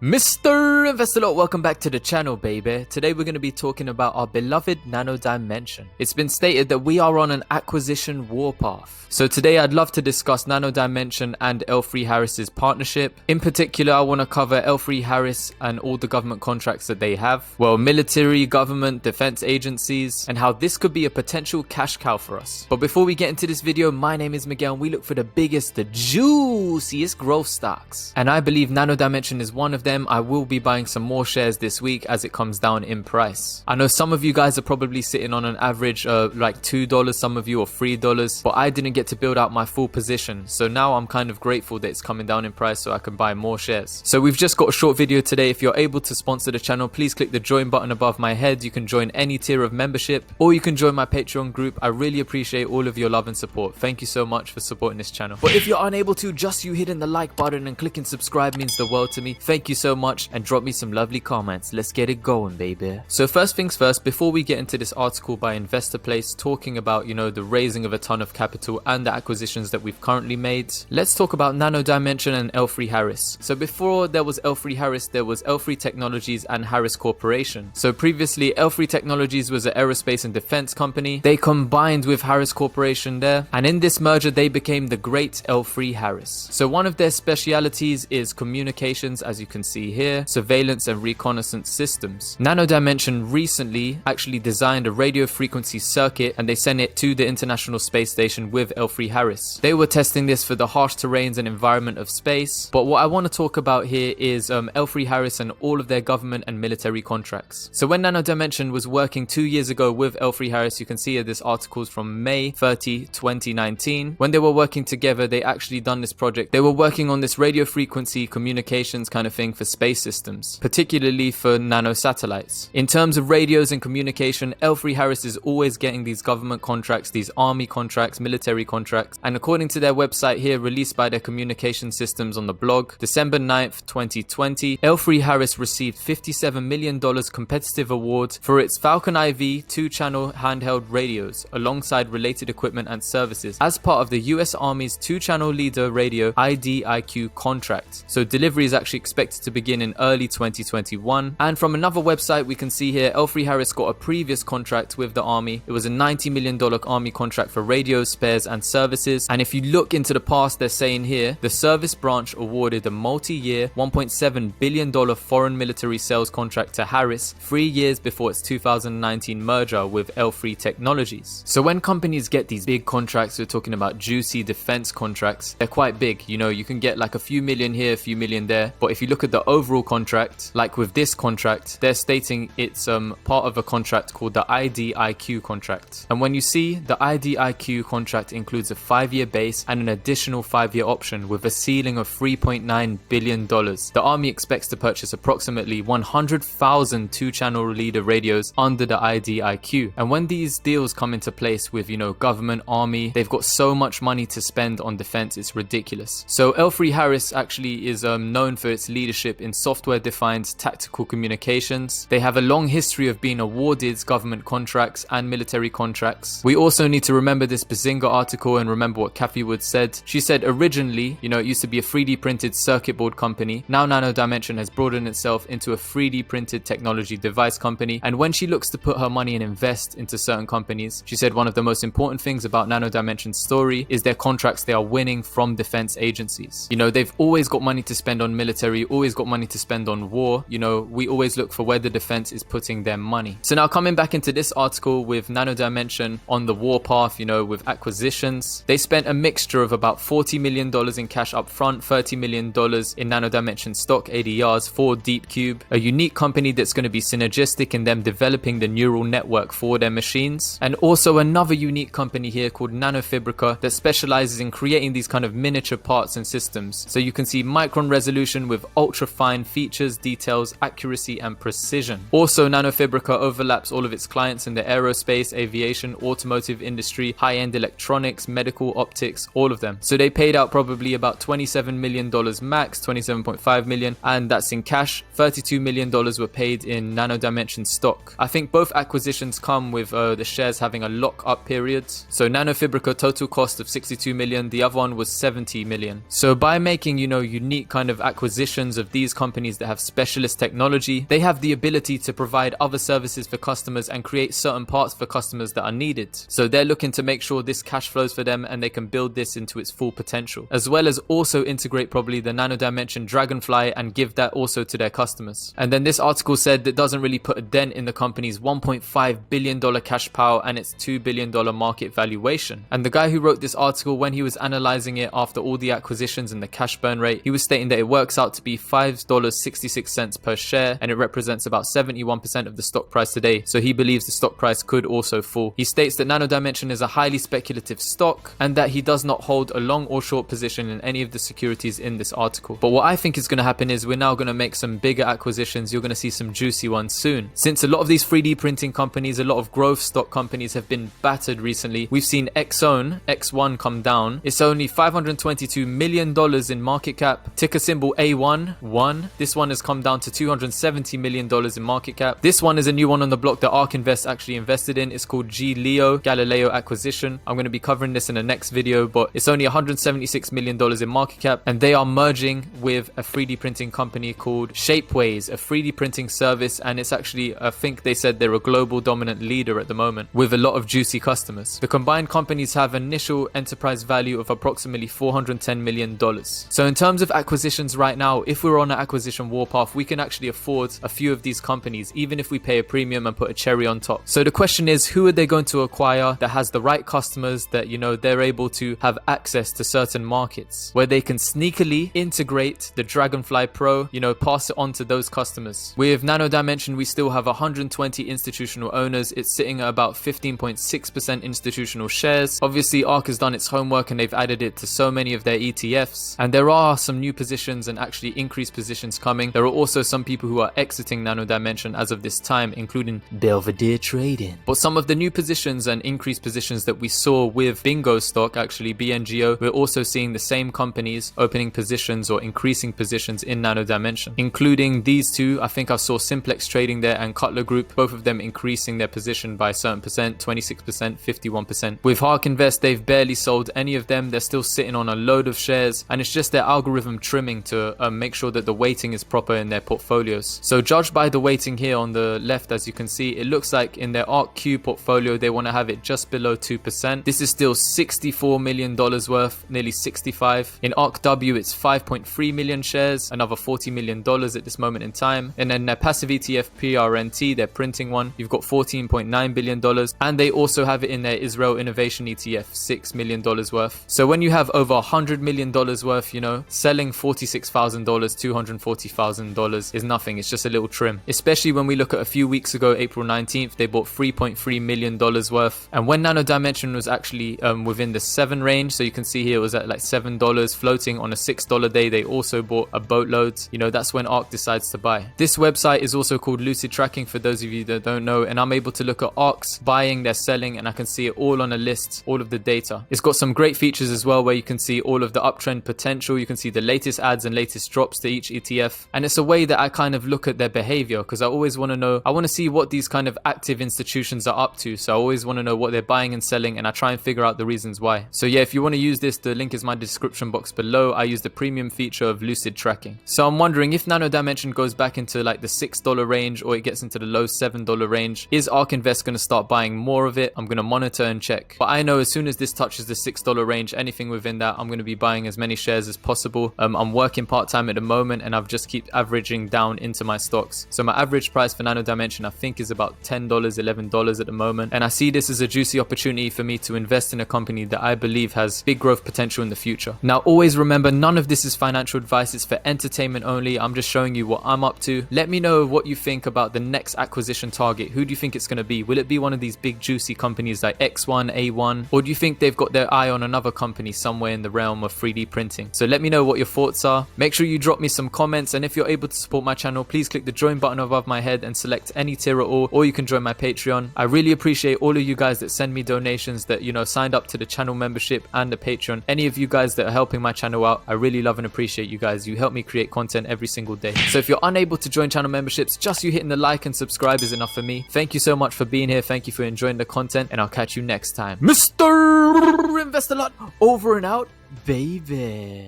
Mr. Investor Lot, welcome back to the channel, baby. Today we're going to be talking about our beloved Nano Dimension. It's been stated that we are on an acquisition warpath. So today I'd love to discuss Nano Dimension and L3Harris's partnership. In particular, I want to cover L3Harris and all the government contracts that they have. Well, military, government, defense agencies, and how this could be a potential cash cow for us. But before we get into this video, my name is Miguel and we look for the biggest, the juiciest growth stocks. And I believe Nano Dimension is one of them. I will be buying some more shares this week as it comes down in price. I know some of you guys are probably sitting on an average like $2, some of you are $3, but I didn't get to build out my full position. So now I'm kind of grateful that it's coming down in price so I can buy more shares. So we've just got a short video today. If you're able to sponsor the channel, please click the join button above my head. You can join any tier of membership or you can join my Patreon group. I really appreciate all of your love and support. Thank you so much for supporting this channel. But if you're unable to, just you hitting the like button and clicking subscribe means the world to me. Thank you so much, and drop me some lovely comments. Let's get it going, baby. So first things first, before we get into this article by Investor Place talking about, the raising of a ton of capital and the acquisitions that we've currently made, let's talk about Nano Dimension and L3Harris. So before there was L3Harris, there was L3 Technologies and Harris Corporation. So previously, L3 Technologies was an aerospace and defense company. They combined with Harris Corporation there, and in this merger, they became the great L3Harris. So one of their specialities is communications, as you can see here, surveillance and reconnaissance systems. Nano Dimension recently actually designed a radio frequency circuit and they sent it to the International Space Station with L3Harris. They were testing this for the harsh terrains and environment of space, but what I want to talk about here is L3Harris and all of their government and military contracts. So when Nano Dimension was working 2 years ago with L3Harris, you can see here this article's from May 30, 2019. When they were working together, they actually done this project. They were working on this radio frequency communications kind of thing for space systems, particularly for nano satellites. In terms of radios and communication, L3Harris is always getting these government contracts, these army contracts, military contracts, and according to their website here, released by their communication systems on the blog, December 9th, 2020, L3Harris received $57 million competitive award for its Falcon IV 2-channel handheld radios, alongside related equipment and services, as part of the US Army's 2-channel leader radio IDIQ contract. So delivery is actually expected to begin in early 2021. And from another website, we can see here L3Harris got a previous contract with the Army. It was a $90 million Army contract for radios, spares, and services. And if you look into the past, they're saying here, the service branch awarded a multi-year $1.7 billion foreign military sales contract to Harris 3 years before its 2019 merger with L3 Technologies. So when companies get these big contracts, we're talking about juicy defense contracts, they're quite big. You can get like a few million here, a few million there. But if you look at the overall contract, like with this contract, they're stating it's part of a contract called the IDIQ contract. And when you see the IDIQ contract includes a 5-year base and an additional 5-year option with a ceiling of $3.9 billion. The Army expects to purchase approximately 100,000 2-channel leader radios under the IDIQ. And when these deals come into place with, government, army, they've got so much money to spend on defense, it's ridiculous. So L3Harris actually is known for its leadership in software-defined tactical communications. They have a long history of being awarded government contracts and military contracts. We also need to remember this Bazinga article and remember what Kathy Wood said. She said originally, it used to be a 3D printed circuit board company. Now Nano Dimension has broadened itself into a 3D printed technology device company. And when she looks to put her money and invest into certain companies, she said one of the most important things about Nano Dimension's story is their contracts they are winning from defense agencies. They've always got money to spend on military, always got money to spend on war. We always look for where the defense is putting their money. So now coming back into this article with Nano Dimension on the warpath, with acquisitions, they spent a mixture of about $40 million in cash up front, $30 million in Nano Dimension stock ADRs for DeepCube, a unique company that's going to be synergistic in them developing the neural network for their machines, and also another unique company here called Nanofibrica that specializes in creating these kind of miniature parts and systems. So you can see micron resolution with ultra fine features, details, accuracy, and precision. Also, Nanofibrica overlaps all of its clients in the aerospace, aviation, automotive industry, high-end electronics, medical, optics, all of them. So they paid out probably about $27 million max, $27.5 million, and that's in cash. $32 million were paid in Nano Dimension stock. I think both acquisitions come with the shares having a lock-up period. So Nanofibrica total cost of $62 million, the other one was $70 million. So by making, unique kind of acquisitions of of these companies that have specialist technology, they have the ability to provide other services for customers and create certain parts for customers that are needed. So they're looking to make sure this cash flows for them and they can build this into its full potential, as well as also integrate probably the Nano Dimension Dragonfly and give that also to their customers. And then this article said that doesn't really put a dent in the company's $1.5 billion cash power and its $2 billion market valuation. And the guy who wrote this article, when he was analyzing it after all the acquisitions and the cash burn rate, he was stating that it works out to be $5.66 per share, and it represents about 71% of the stock price today. So he believes the stock price could also fall. He states that Nano Dimension is a highly speculative stock and that he does not hold a long or short position in any of the securities in this article. But what I think is going to happen is we're now going to make some bigger acquisitions. You're going to see some juicy ones soon. Since a lot of these 3D printing companies, a lot of growth stock companies have been battered recently. We've seen X1 come down. It's only $522 million in market cap. Ticker symbol A1. This one has come down to $270 million in market cap. This one is a new one on the block that ARK Invest actually invested in. It's called Galileo Acquisition. I'm going to be covering this in the next video, but it's only $176 million in market cap, and they are merging with a 3D printing company called Shapeways, a 3D printing service, and it's actually, I think they said they're a global dominant leader at the moment with a lot of juicy customers. The combined companies have initial enterprise value of approximately $410 million. So in terms of acquisitions right now, if we're on an acquisition warpath, we can actually afford a few of these companies, even if we pay a premium and put a cherry on top. So the question is, who are they going to acquire that has the right customers, that, you know, they're able to have access to certain markets where they can sneakily integrate the Dragonfly Pro, you know, pass it on to those customers. With Nano Dimension, we still have 120 institutional owners. It's sitting at about 15.6% institutional shares. Obviously, ARK has done its homework and they've added it to so many of their ETFs. And there are some new positions and actually increased positions coming. There are also some people who are exiting Nano Dimension as of this time, including Belvedere Trading. But some of the new positions and increased positions that we saw with Bingo stock, actually BNGO, we're also seeing the same companies opening positions or increasing positions in Nano Dimension, including these two. I think I saw Simplex Trading there and Cutler Group, both of them increasing their position by a certain percent, 26%, 51%. With ARK Invest, they've barely sold any of them. They're still sitting on a load of shares, and it's just their algorithm trimming to make sure that the weighting is proper in their portfolios. So judged by the weighting here on the left, as you can see, it looks like in their ARK-Q portfolio, they want to have it just below 2%. This is still $64 million worth, nearly 65. In ARK-W, it's 5.3 million shares, another $40 million at this moment in time. And then their passive ETF PRNT, their printing one, you've got $14.9 billion. And they also have it in their Israel Innovation ETF, $6 million worth. So when you have over $100 million worth, you know, selling $46,000, $240,000 is nothing. It's just a little trim. Especially when we look at a few weeks ago, April 19th, they bought $3.3 million worth. And when Nano Dimension was actually within the 7 range, so you can see here it was at like $7, floating on a $6 day, they also bought a boatload. You know, that's when ARK decides to buy. This website is also called Lucid Tracking for those of you that don't know, and I'm able to look at ARK's buying, their selling, and I can see it all on a list, all of the data. It's got some great features as well where you can see all of the uptrend potential. You can see the latest adds and latest drops to each ETF, and it's a way that I kind of look at their behavior, because I always want to know, I want to see what these kind of active institutions are up to. So I always want to know what they're buying and selling, and I try and figure out the reasons why. So yeah, if you want to use this, the link is in my description box below. I use the premium feature of Lucid Tracking. So I'm wondering, if Nano Dimension goes back into like the $6 range, or it gets into the low $7 range, is ARK Invest going to start buying more of it? I'm going to monitor and check. But I know as soon as this touches the $6 range, anything within that, I'm going to be buying as many shares as possible. I'm working part-time at the moment, and I've just keep averaging down into my stocks. So my average price for Nano Dimension, I think, is about $10, $11 at the moment. And I see this as a juicy opportunity for me to invest in a company that I believe has big growth potential in the future. Now, always remember, none of this is financial advice. It's for entertainment only. I'm just showing you what I'm up to. Let me know what you think about the next acquisition target. Who do you think it's going to be? Will it be one of these big juicy companies like X1, A1? Or do you think they've got their eye on another company somewhere in the realm of 3D printing? So let me know what your thoughts are. Make sure you drop me some comments, and if you're able to support my channel, please click the join button above my head and select any tier at all, or you can join my Patreon. I really appreciate all of you guys that send me donations, that, you know, signed up to the channel membership and the Patreon. Any of you guys that are helping my channel out, I really love and appreciate you guys. You help me create content every single day. So if you're unable to join channel memberships, just you hitting the like and subscribe is enough for me. Thank you so much for being here. Thank you for enjoying the content, and I'll catch you next time. Mr. Invest a Lot, over and out, baby.